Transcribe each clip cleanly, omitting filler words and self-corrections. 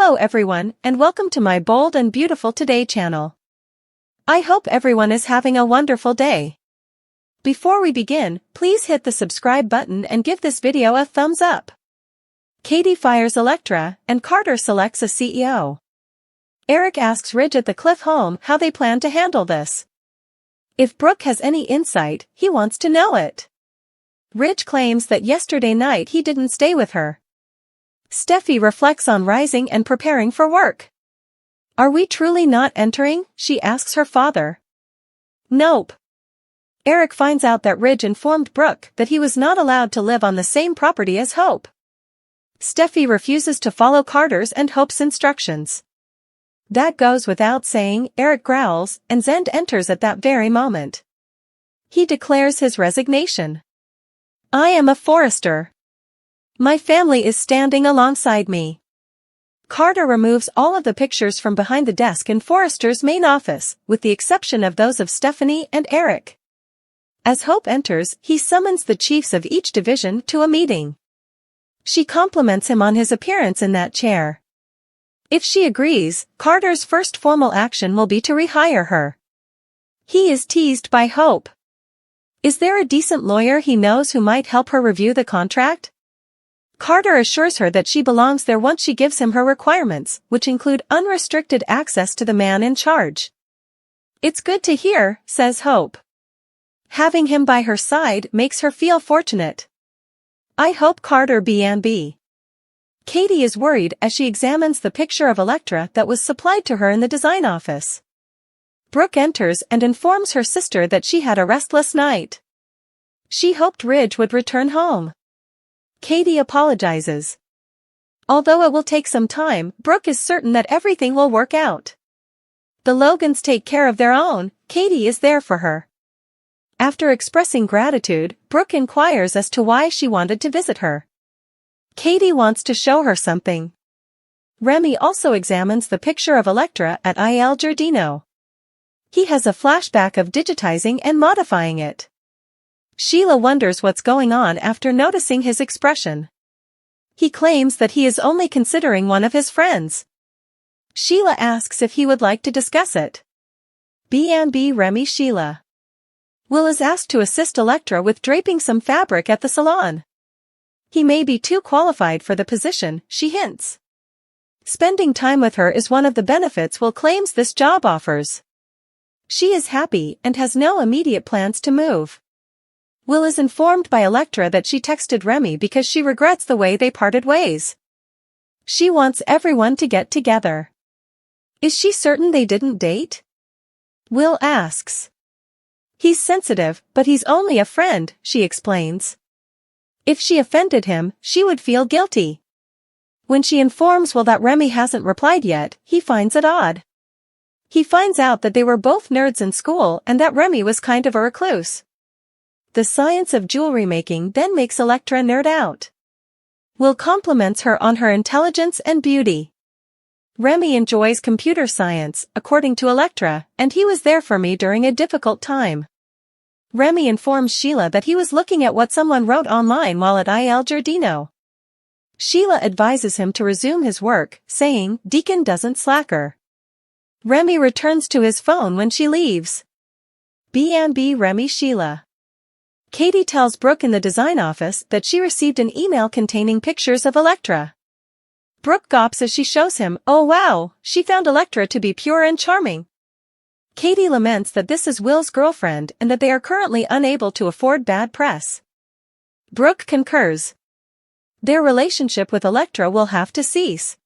Hello everyone, and welcome to my Bold and Beautiful Today channel. I hope everyone is having a wonderful day. Before we begin, please hit the subscribe button and give this video a thumbs up. Katie fires Electra, and Carter selects a CEO. Eric asks Ridge at the Cliff home how they plan to handle this. If Brooke has any insight, he wants to know it. Ridge claims that yesterday night he didn't stay with her. Steffi reflects on rising and preparing for work. Are we truly not entering? She asks her father. Nope. Eric finds out that Ridge informed Brooke that he was not allowed to live on the same property as Hope. Steffi refuses to follow Carter's and Hope's instructions. That goes without saying, Eric growls, and Zende enters at that very moment. He declares his resignation. I am a Forrester. My family is standing alongside me. Carter removes all of the pictures from behind the desk in Forrester's main office, with the exception of those of Stephanie and Eric. As Hope enters, he summons the chiefs of each division to a meeting. She compliments him on his appearance in that chair. If she agrees, Carter's first formal action will be to rehire her. He is teased by Hope. Is there a decent lawyer he knows who might help her review the contract? Carter assures her that she belongs there once she gives him her requirements, which include unrestricted access to the man in charge. It's good to hear, says Hope. Having him by her side makes her feel fortunate. I hope Carter B&B. Katie is worried as she examines the picture of Electra that was supplied to her in the design office. Brooke enters and informs her sister that she had a restless night. She hoped Ridge would return home. Katie apologizes. Although it will take some time, Brooke is certain that everything will work out. The Logans take care of their own, Katie is there for her. After expressing gratitude, Brooke inquires as to why she wanted to visit her. Katie wants to show her something. Remy also examines the picture of Electra at Il Giardino. He has a flashback of digitizing and modifying it. Sheila wonders what's going on after noticing his expression. He claims that he is only considering one of his friends. Sheila asks if he would like to discuss it. B&B Remy Sheila. Will is asked to assist Electra with draping some fabric at the salon. He may be too qualified for the position, she hints. Spending time with her is one of the benefits Will claims this job offers. She is happy and has no immediate plans to move. Will is informed by Electra that she texted Remy because she regrets the way they parted ways. She wants everyone to get together. Is she certain they didn't date? Will asks. He's sensitive, but he's only a friend, she explains. If she offended him, she would feel guilty. When she informs Will that Remy hasn't replied yet, he finds it odd. He finds out that they were both nerds in school and that Remy was kind of a recluse. The science of jewelry making then makes Electra nerd out. Will compliments her on her intelligence and beauty. Remy enjoys computer science, according to Electra, and he was there for me during a difficult time. Remy informs Sheila that he was looking at what someone wrote online while at Il Giardino. Sheila advises him to resume his work, saying, Deacon doesn't slacker. Remy returns to his phone when she leaves. B&B Remy Sheila. Katie tells Brooke in the design office that she received an email containing pictures of Electra. Brooke gawps as she shows him, oh wow, she found Electra to be pure and charming. Katie laments that this is Will's girlfriend and that they are currently unable to afford bad press. Brooke concurs. Their relationship with Electra will have to cease.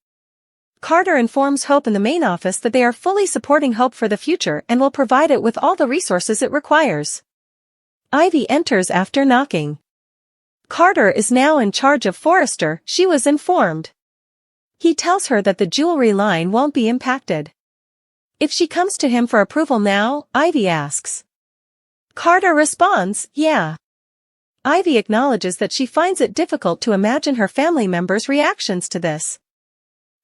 Carter informs Hope in the main office that they are fully supporting Hope for the future and will provide it with all the resources it requires. Ivy enters after knocking. Carter is now in charge of Forrester, she was informed. He tells her that the jewelry line won't be impacted. If she comes to him for approval now, Ivy asks. Carter responds, yeah. Ivy acknowledges that she finds it difficult to imagine her family members' reactions to this.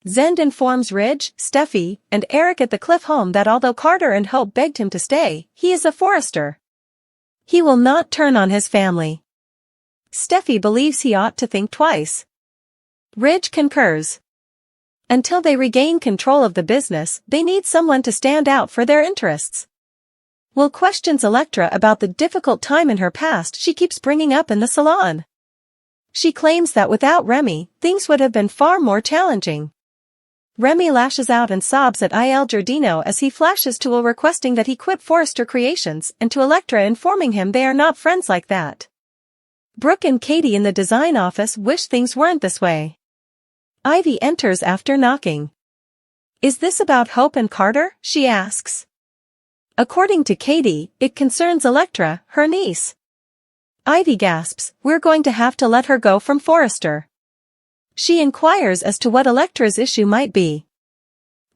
Zende informs Ridge, Steffi, and Eric at the Cliff home that although Carter and Hope begged him to stay, he is a Forrester. He will not turn on his family. Steffi believes he ought to think twice. Ridge concurs. Until they regain control of the business, they need someone to stand out for their interests. Will questions Electra about the difficult time in her past she keeps bringing up in the salon. She claims that without Remy, things would have been far more challenging. Remy lashes out and sobs at Il Giardino as he flashes to Will requesting that he quit Forrester Creations and to Electra informing him they are not friends like that. Brooke and Katie in the design office wish things weren't this way. Ivy enters after knocking. Is this about Hope and Carter? She asks. According to Katie, it concerns Electra, her niece. Ivy gasps, we're going to have to let her go from Forrester. She inquires as to what Electra's issue might be.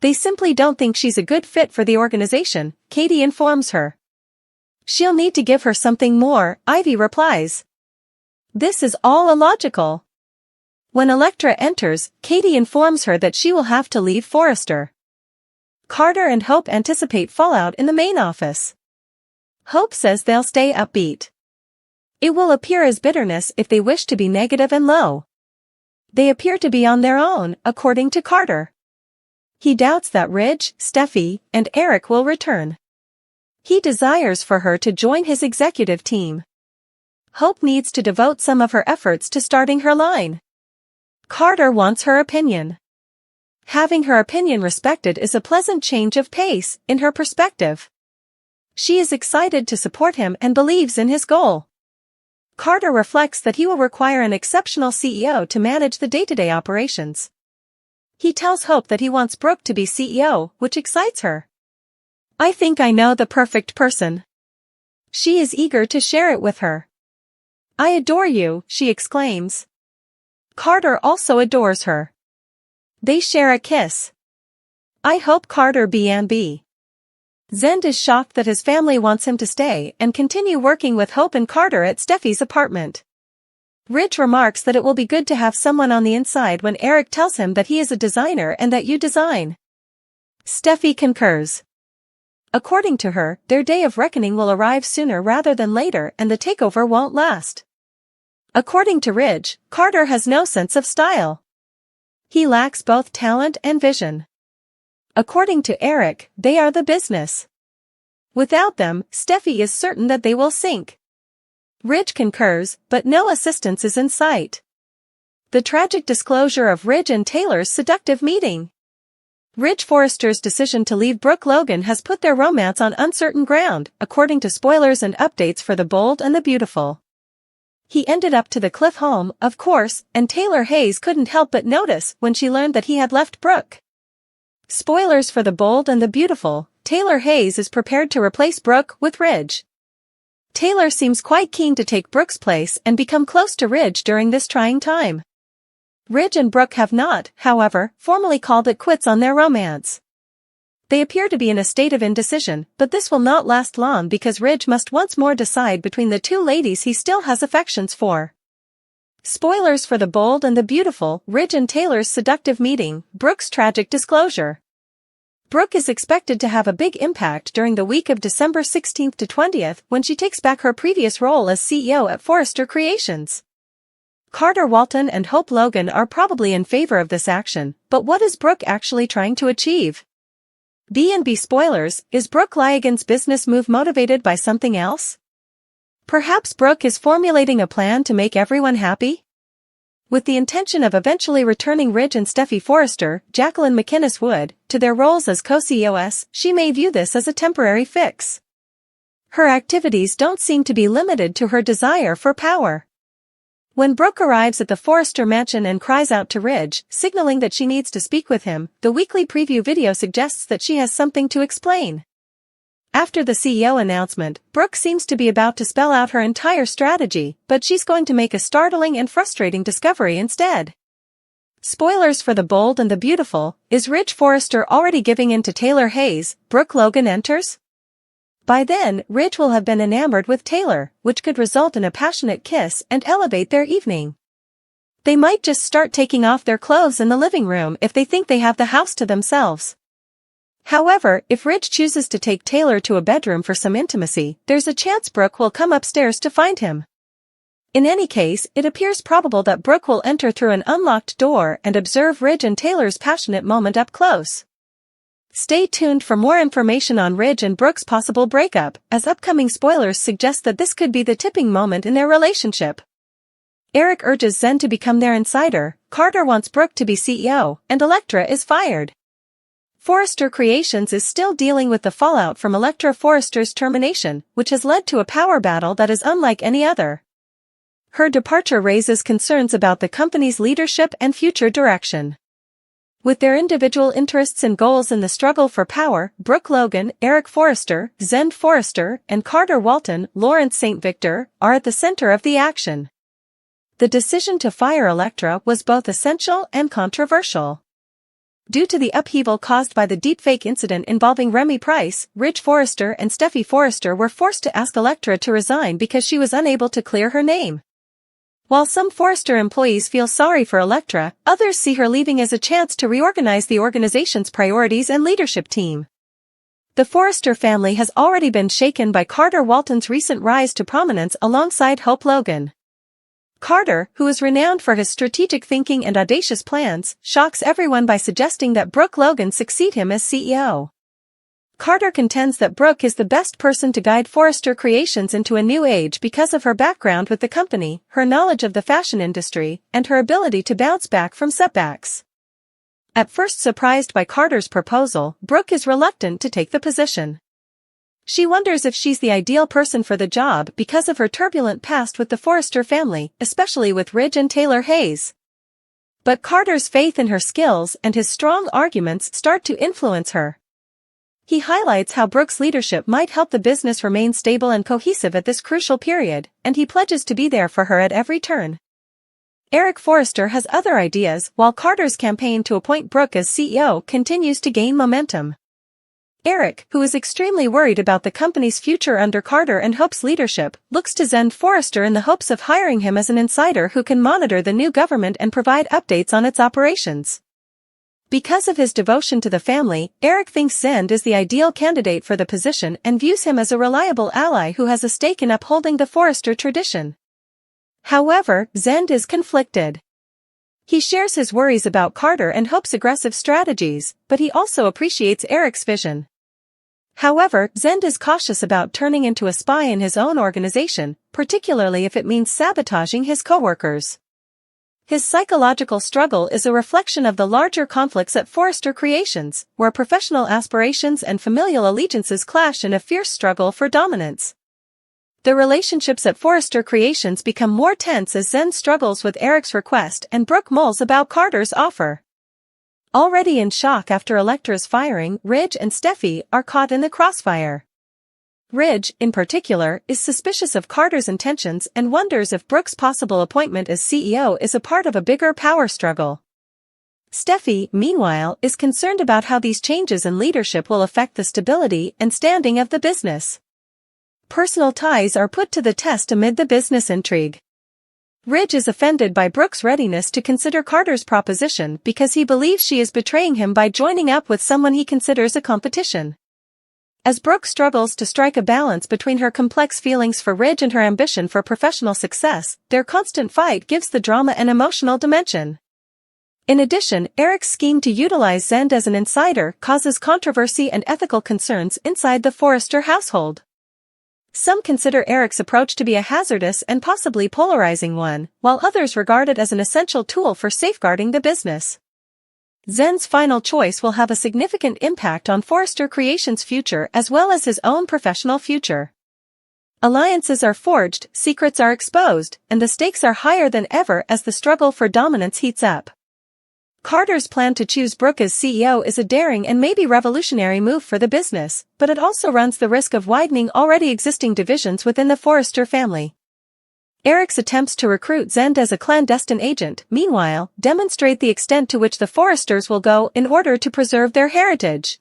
They simply don't think she's a good fit for the organization, Katie informs her. She'll need to give her something more, Ivy replies. This is all illogical. When Electra enters, Katie informs her that she will have to leave Forrester. Carter and Hope anticipate fallout in the main office. Hope says they'll stay upbeat. It will appear as bitterness if they wish to be negative and low. They appear to be on their own, according to Carter. He doubts that Ridge, Steffi, and Eric will return. He desires for her to join his executive team. Hope needs to devote some of her efforts to starting her line. Carter wants her opinion. Having her opinion respected is a pleasant change of pace, in her perspective. She is excited to support him and believes in his goal. Carter reflects that he will require an exceptional CEO to manage the day-to-day operations. He tells Hope that he wants Brooke to be CEO, which excites her. I think I know the perfect person. She is eager to share it with her. I adore you, she exclaims. Carter also adores her. They share a kiss. I hope Carter B&B. Zende is shocked that his family wants him to stay and continue working with Hope and Carter at Steffi's apartment. Ridge remarks that it will be good to have someone on the inside when Eric tells him that he is a designer and that you design. Steffi concurs. According to her, their day of reckoning will arrive sooner rather than later and the takeover won't last. According to Ridge, Carter has no sense of style. He lacks both talent and vision. According to Eric, they are the business. Without them, Steffi is certain that they will sink. Ridge concurs, but no assistance is in sight. The tragic disclosure of Ridge and Taylor's seductive meeting. Ridge Forrester's decision to leave Brooke Logan has put their romance on uncertain ground, according to spoilers and updates for The Bold and the Beautiful. He ended up to the Cliff home, of course, and Taylor Hayes couldn't help but notice when she learned that he had left Brooke. Spoilers for The Bold and the Beautiful, Taylor Hayes is prepared to replace Brooke with Ridge. Taylor seems quite keen to take Brooke's place and become close to Ridge during this trying time. Ridge and Brooke have not, however, formally called it quits on their romance. They appear to be in a state of indecision, but this will not last long because Ridge must once more decide between the two ladies he still has affections for. Spoilers for The Bold and the Beautiful, Ridge and Taylor's seductive meeting, Brooke's tragic disclosure. Brooke is expected to have a big impact during the week of December 16th to 20th when she takes back her previous role as CEO at Forrester Creations. Carter Walton and Hope Logan are probably in favor of this action, but what is Brooke actually trying to achieve? B&B spoilers, is Brooke Logan's business move motivated by something else? Perhaps Brooke is formulating a plan to make everyone happy? With the intention of eventually returning Ridge and Steffi Forrester, Jacqueline McInnes Wood, to their roles as co-CEOs, she may view this as a temporary fix. Her activities don't seem to be limited to her desire for power. When Brooke arrives at the Forrester mansion and cries out to Ridge, signaling that she needs to speak with him, the weekly preview video suggests that she has something to explain. After the CEO announcement, Brooke seems to be about to spell out her entire strategy, but she's going to make a startling and frustrating discovery instead. Spoilers for The Bold and the Beautiful, is Ridge Forrester already giving in to Taylor Hayes? Brooke Logan enters? By then, Ridge will have been enamored with Taylor, which could result in a passionate kiss and elevate their evening. They might just start taking off their clothes in the living room if they think they have the house to themselves. However, if Ridge chooses to take Taylor to a bedroom for some intimacy, there's a chance Brooke will come upstairs to find him. In any case, it appears probable that Brooke will enter through an unlocked door and observe Ridge and Taylor's passionate moment up close. Stay tuned for more information on Ridge and Brooke's possible breakup, as upcoming spoilers suggest that this could be the tipping moment in their relationship. Eric urges Zende to become their insider, Carter wants Brooke to be CEO, and Electra is fired. Forrester Creations is still dealing with the fallout from Electra Forrester's termination, which has led to a power battle that is unlike any other. Her departure raises concerns about the company's leadership and future direction. With their individual interests and goals in the struggle for power, Brooke Logan, Eric Forrester, Zende Forrester, and Carter Walton, Lawrence St. Victor, are at the center of the action. The decision to fire Electra was both essential and controversial. Due to the upheaval caused by the deepfake incident involving Remy Price, Ridge Forrester and Steffi Forrester were forced to ask Electra to resign because she was unable to clear her name. While some Forrester employees feel sorry for Electra, others see her leaving as a chance to reorganize the organization's priorities and leadership team. The Forrester family has already been shaken by Carter Walton's recent rise to prominence alongside Hope Logan. Carter, who is renowned for his strategic thinking and audacious plans, shocks everyone by suggesting that Brooke Logan succeed him as CEO. Carter contends that Brooke is the best person to guide Forrester Creations into a new age because of her background with the company, her knowledge of the fashion industry, and her ability to bounce back from setbacks. At first surprised by Carter's proposal, Brooke is reluctant to take the position. She wonders if she's the ideal person for the job because of her turbulent past with the Forrester family, especially with Ridge and Taylor Hayes. But Carter's faith in her skills and his strong arguments start to influence her. He highlights how Brooke's leadership might help the business remain stable and cohesive at this crucial period, and he pledges to be there for her at every turn. Eric Forrester has other ideas, while Carter's campaign to appoint Brooke as CEO continues to gain momentum. Eric, who is extremely worried about the company's future under Carter and Hope's leadership, looks to Zende Forrester in the hopes of hiring him as an insider who can monitor the new government and provide updates on its operations. Because of his devotion to the family, Eric thinks Zende is the ideal candidate for the position and views him as a reliable ally who has a stake in upholding the Forrester tradition. However, Zende is conflicted. He shares his worries about Carter and Hope's aggressive strategies, but he also appreciates Eric's vision. However, Zende is cautious about turning into a spy in his own organization, particularly if it means sabotaging his coworkers. His psychological struggle is a reflection of the larger conflicts at Forrester Creations, where professional aspirations and familial allegiances clash in a fierce struggle for dominance. The relationships at Forrester Creations become more tense as Zende struggles with Eric's request and Brooke mulls about Carter's offer. Already in shock after Electra's firing, Ridge and Steffi are caught in the crossfire. Ridge, in particular, is suspicious of Carter's intentions and wonders if Brooke's possible appointment as CEO is a part of a bigger power struggle. Steffi, meanwhile, is concerned about how these changes in leadership will affect the stability and standing of the business. Personal ties are put to the test amid the business intrigue. Ridge is offended by Brooke's readiness to consider Carter's proposition because he believes she is betraying him by joining up with someone he considers a competition. As Brooke struggles to strike a balance between her complex feelings for Ridge and her ambition for professional success, their constant fight gives the drama an emotional dimension. In addition, Eric's scheme to utilize Zende as an insider causes controversy and ethical concerns inside the Forrester household. Some consider Eric's approach to be a hazardous and possibly polarizing one, while others regard it as an essential tool for safeguarding the business. Zende's final choice will have a significant impact on Forrester Creations' future as well as his own professional future. Alliances are forged, secrets are exposed, and the stakes are higher than ever as the struggle for dominance heats up. Carter's plan to choose Brooke as CEO is a daring and maybe revolutionary move for the business, but it also runs the risk of widening already existing divisions within the Forrester family. Eric's attempts to recruit Zende as a clandestine agent, meanwhile, demonstrate the extent to which the Forresters will go in order to preserve their heritage.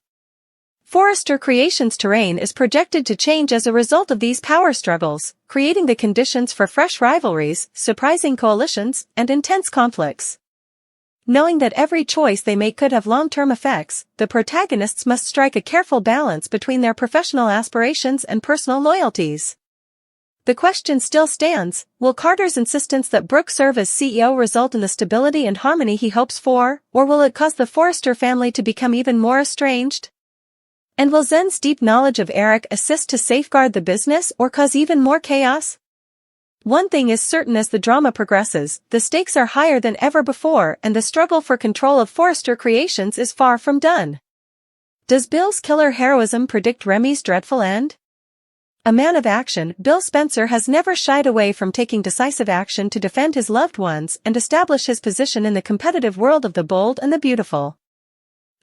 Forrester Creations' terrain is projected to change as a result of these power struggles, creating the conditions for fresh rivalries, surprising coalitions, and intense conflicts. Knowing that every choice they make could have long-term effects, the protagonists must strike a careful balance between their professional aspirations and personal loyalties. The question still stands, will Carter's insistence that Brooke serve as CEO result in the stability and harmony he hopes for, or will it cause the Forrester family to become even more estranged? And will Zende's deep knowledge of Eric assist to safeguard the business or cause even more chaos? One thing is certain: as the drama progresses, the stakes are higher than ever before and the struggle for control of Forrester Creations is far from done. Does Bill's killer heroism predict Remy's dreadful end? A man of action, Bill Spencer has never shied away from taking decisive action to defend his loved ones and establish his position in the competitive world of the bold and the beautiful.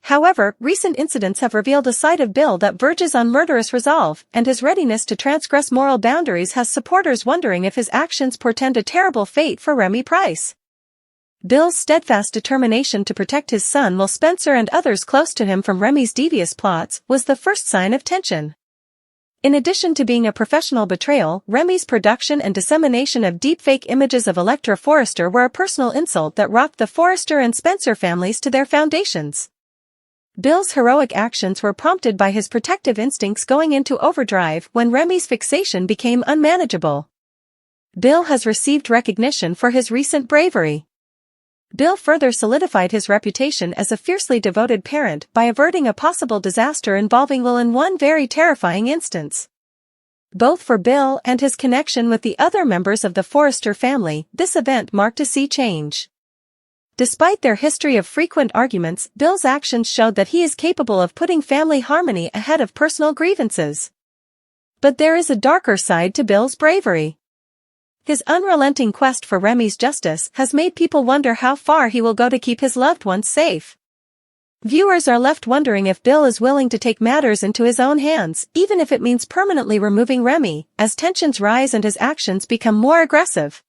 However, recent incidents have revealed a side of Bill that verges on murderous resolve, and his readiness to transgress moral boundaries has supporters wondering if his actions portend a terrible fate for Remy Price. Bill's steadfast determination to protect his son while Spencer and others close to him from Remy's devious plots was the first sign of tension. In addition to being a professional betrayal, Remy's production and dissemination of deepfake images of Electra Forrester were a personal insult that rocked the Forrester and Spencer families to their foundations. Bill's heroic actions were prompted by his protective instincts going into overdrive when Remy's fixation became unmanageable. Bill has received recognition for his recent bravery. Bill further solidified his reputation as a fiercely devoted parent by averting a possible disaster involving Will in one very terrifying instance. Both for Bill and his connection with the other members of the Forrester family, this event marked a sea change. Despite their history of frequent arguments, Bill's actions showed that he is capable of putting family harmony ahead of personal grievances. But there is a darker side to Bill's bravery. His unrelenting quest for Remy's justice has made people wonder how far he will go to keep his loved ones safe. Viewers are left wondering if Bill is willing to take matters into his own hands, even if it means permanently removing Remy, as tensions rise and his actions become more aggressive.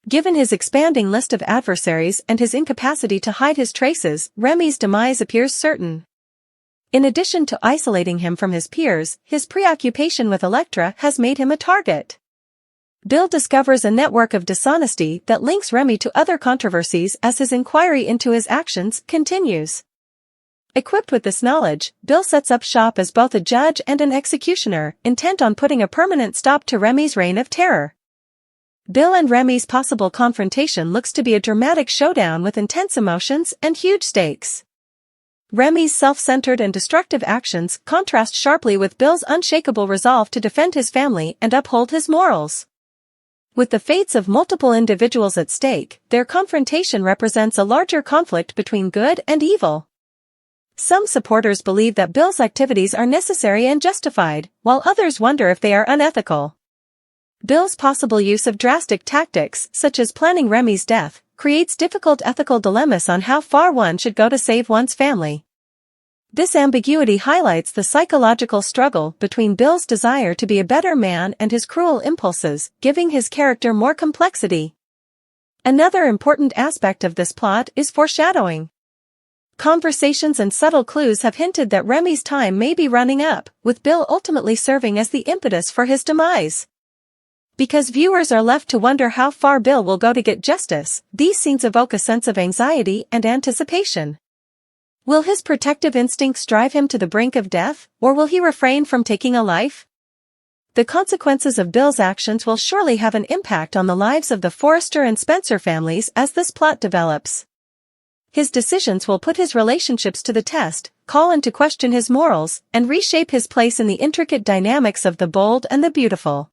Given his expanding list of adversaries and his incapacity to hide his traces, Remy's demise appears certain. In addition to isolating him from his peers, his preoccupation with Electra has made him a target. Bill discovers a network of dishonesty that links Remy to other controversies as his inquiry into his actions continues. Equipped with this knowledge, Bill sets up shop as both a judge and an executioner, intent on putting a permanent stop to Remy's reign of terror. Bill and Remy's possible confrontation looks to be a dramatic showdown with intense emotions and huge stakes. Remy's self-centered and destructive actions contrast sharply with Bill's unshakable resolve to defend his family and uphold his morals. With the fates of multiple individuals at stake, their confrontation represents a larger conflict between good and evil. Some supporters believe that Bill's activities are necessary and justified, while others wonder if they are unethical. Bill's possible use of drastic tactics, such as planning Remy's death, creates difficult ethical dilemmas on how far one should go to save one's family. This ambiguity highlights the psychological struggle between Bill's desire to be a better man and his cruel impulses, giving his character more complexity. Another important aspect of this plot is foreshadowing. Conversations and subtle clues have hinted that Remy's time may be running up, with Bill ultimately serving as the impetus for his demise. Because viewers are left to wonder how far Bill will go to get justice, these scenes evoke a sense of anxiety and anticipation. Will his protective instincts drive him to the brink of death, or will he refrain from taking a life? The consequences of Bill's actions will surely have an impact on the lives of the Forrester and Spencer families as this plot develops. His decisions will put his relationships to the test, call into question his morals, and reshape his place in the intricate dynamics of the bold and the beautiful.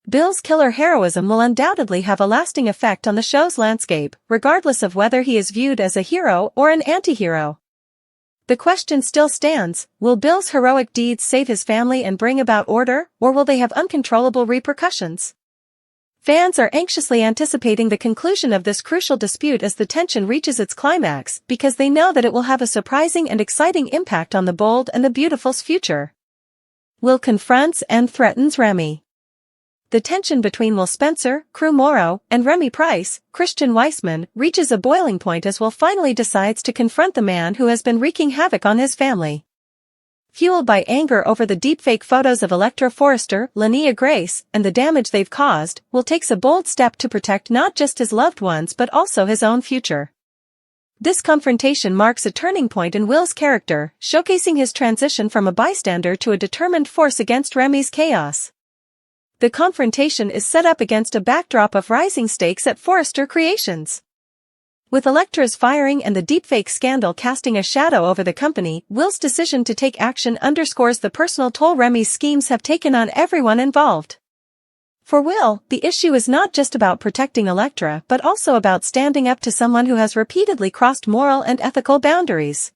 Bill's killer heroism will undoubtedly have a lasting effect on the show's landscape, regardless of whether he is viewed as a hero or an anti-hero. The question still stands, will Bill's heroic deeds save his family and bring about order, or will they have uncontrollable repercussions? Fans are anxiously anticipating the conclusion of this crucial dispute as the tension reaches its climax, because they know that it will have a surprising and exciting impact on the bold and the beautiful's future. Will confronts and threatens Remy. The tension between Will Spencer, Crew Morrow, and Remy Price, Christian Weissman, reaches a boiling point as Will finally decides to confront the man who has been wreaking havoc on his family. Fueled by anger over the deepfake photos of Electra Forrester, Linnea Grace, and the damage they've caused, Will takes a bold step to protect not just his loved ones but also his own future. This confrontation marks a turning point in Will's character, showcasing his transition from a bystander to a determined force against Remy's chaos. The confrontation is set up against a backdrop of rising stakes at Forrester Creations. With Electra's firing and the deepfake scandal casting a shadow over the company, Will's decision to take action underscores the personal toll Remy's schemes have taken on everyone involved. For Will, the issue is not just about protecting Electra but also about standing up to someone who has repeatedly crossed moral and ethical boundaries.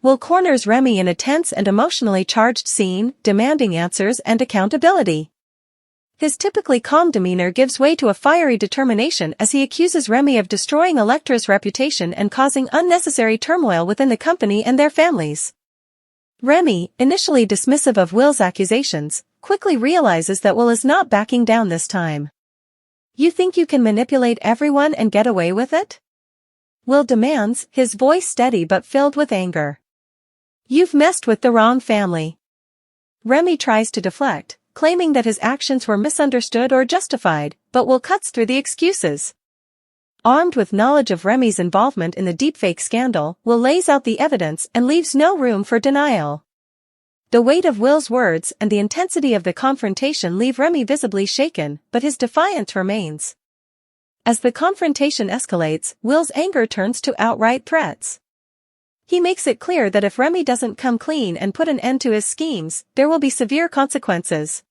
Will corners Remy in a tense and emotionally charged scene, demanding answers and accountability. His typically calm demeanor gives way to a fiery determination as he accuses Remy of destroying Electra's reputation and causing unnecessary turmoil within the company and their families. Remy, initially dismissive of Will's accusations, quickly realizes that Will is not backing down this time. "You think you can manipulate everyone and get away with it?" Will demands, his voice steady but filled with anger. "You've messed with the wrong family." Remy tries to deflect, claiming that his actions were misunderstood or justified, but Will cuts through the excuses. Armed with knowledge of Remy's involvement in the deepfake scandal, Will lays out the evidence and leaves no room for denial. The weight of Will's words and the intensity of the confrontation leave Remy visibly shaken, but his defiance remains. As the confrontation escalates, Will's anger turns to outright threats. He makes it clear that if Remy doesn't come clean and put an end to his schemes, there will be severe consequences.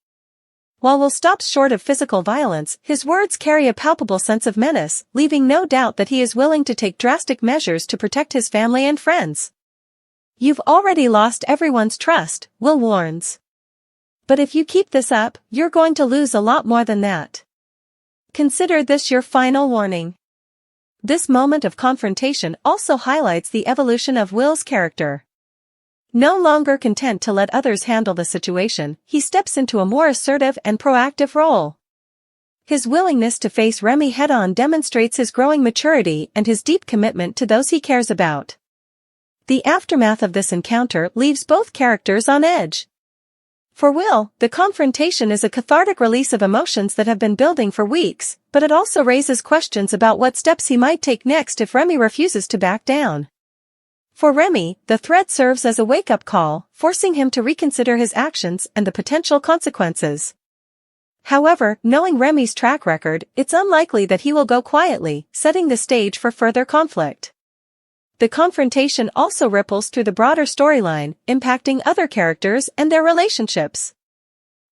While Will stops short of physical violence, his words carry a palpable sense of menace, leaving no doubt that he is willing to take drastic measures to protect his family and friends. "You've already lost everyone's trust," Will warns. "But if you keep this up, you're going to lose a lot more than that. Consider this your final warning." This moment of confrontation also highlights the evolution of Will's character. No longer content to let others handle the situation, he steps into a more assertive and proactive role. His willingness to face Remy head-on demonstrates his growing maturity and his deep commitment to those he cares about. The aftermath of this encounter leaves both characters on edge. For Will, the confrontation is a cathartic release of emotions that have been building for weeks, but it also raises questions about what steps he might take next if Remy refuses to back down. For Remy, the threat serves as a wake-up call, forcing him to reconsider his actions and the potential consequences. However, knowing Remy's track record, it's unlikely that he will go quietly, setting the stage for further conflict. The confrontation also ripples through the broader storyline, impacting other characters and their relationships.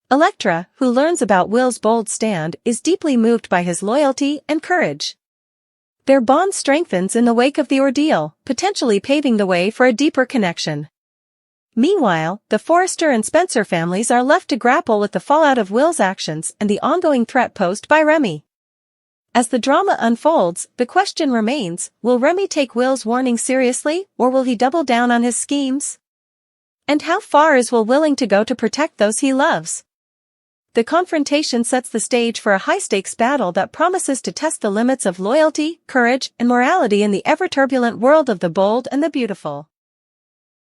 Electra, who learns about Will's bold stand, is deeply moved by his loyalty and courage. Their bond strengthens in the wake of the ordeal, potentially paving the way for a deeper connection. Meanwhile, the Forrester and Spencer families are left to grapple with the fallout of Will's actions and the ongoing threat posed by Remy. As the drama unfolds, the question remains, will Remy take Will's warning seriously, or will he double down on his schemes? And how far is Will willing to go to protect those he loves? The confrontation sets the stage for a high-stakes battle that promises to test the limits of loyalty, courage, and morality in the ever-turbulent world of the bold and the beautiful.